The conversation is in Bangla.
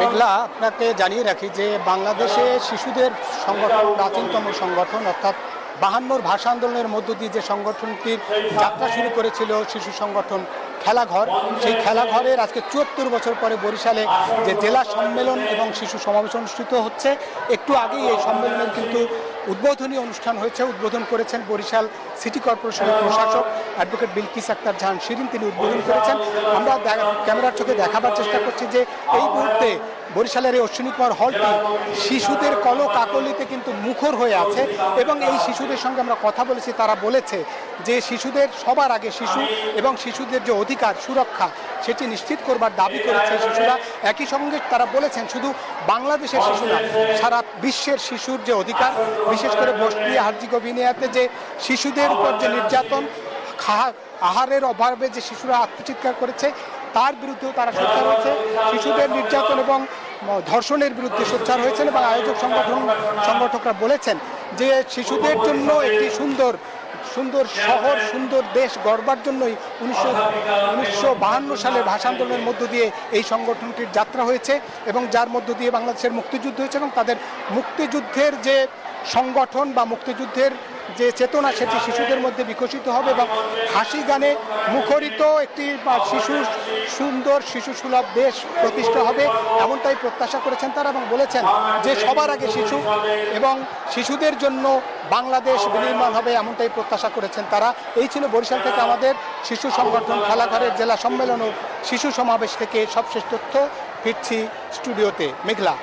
মেঘলা, আপনাকে জানিয়ে রাখি যে বাংলাদেশে শিশুদের সংগঠন প্রাচীনতম সংগঠন, অর্থাৎ 52 ভাষা আন্দোলনের মধ্য দিয়ে যে সংগঠনটির যাত্রা শুরু করেছিল শিশু সংগঠন খেলাঘর, সেই খেলাঘরের আজকে 74 বছর পরে বরিশালে যে জেলা সম্মেলন এবং শিশু সমাবেশ অনুষ্ঠিত হচ্ছে। একটু আগেই এই সম্মেলনের কিন্তু উদ্বোধনী অনুষ্ঠান হয়েছে। উদ্বোধন করেছেন বরিশাল সিটি কর্পোরেশনের প্রশাসক অ্যাডভোকেট বিলকিস আক্তার জাহান শিরিন, তিনি উদ্বোধন করেছেন। আমরা ক্যামেরার চোখে দেখাবার চেষ্টা করছি যে এই মুহূর্তে বরিশালের এই অশ্বিনী কুমার হলটি শিশুদের কলকাকলিতে কিন্তু মুখর হয়ে আছে এবং এই শিশুদের সঙ্গে আমরা কথা বলেছি, তারা বলেছে যে শিশুদের সবার আগে শিশু এবং শিশুদের যে অধিকার সুরক্ষা সেটি নিশ্চিত করবার দাবি করেছে শিশুরা। একই সঙ্গে তারা বলেছেন শুধু বাংলাদেশের শিশুরা, সারা বিশ্বের শিশুর যে অধিকার, বিশেষ করে বসনিয়া হার্জেগোভিনাতে যে শিশুদের উপর যে নির্যাতন, আহারের অভাবে যে শিশুরা আত্মচিৎকার করেছে তার বিরুদ্ধেও তারা সোচ্চার হয়েছে। শিশুদের নির্যাতন এবং ধর্ষণের বিরুদ্ধে সোচ্চার হয়েছেন এবং আয়োজক সংগঠকরা বলেছেন যে শিশুদের জন্য একটি সুন্দর শহর, সুন্দর দেশ গড়বার জন্যই 1952 সালের ভাষা আন্দোলনের মধ্য দিয়ে এই সংগঠনটির যাত্রা হয়েছে এবং যার মধ্য দিয়ে বাংলাদেশের মুক্তিযুদ্ধ হয়েছে এবং তাদের মুক্তিযুদ্ধের যে সংগঠন বা মুক্তিযুদ্ধের যে চেতনা সেটি শিশুদের মধ্যে বিকশিত হবে এবং হাসি গানে মুখরিত একটি সুন্দর শিশু সুলভ দেশ প্রতিষ্ঠা হবে, এমনটাই প্রত্যাশা করেছেন তারা এবং বলেছেন যে সবার আগে শিশু এবং শিশুদের জন্য বাংলাদেশ বিনির্মাণ হবে, এমনটাই প্রত্যাশা করেছেন তারা। এই ছিল বরিশাল থেকে আমাদের শিশু সংগঠন খেলাঘরের জেলা সম্মেলন ও শিশু সমাবেশ থেকে সবশেষ তথ্য। ফিরছি স্টুডিওতে। মেঘলা।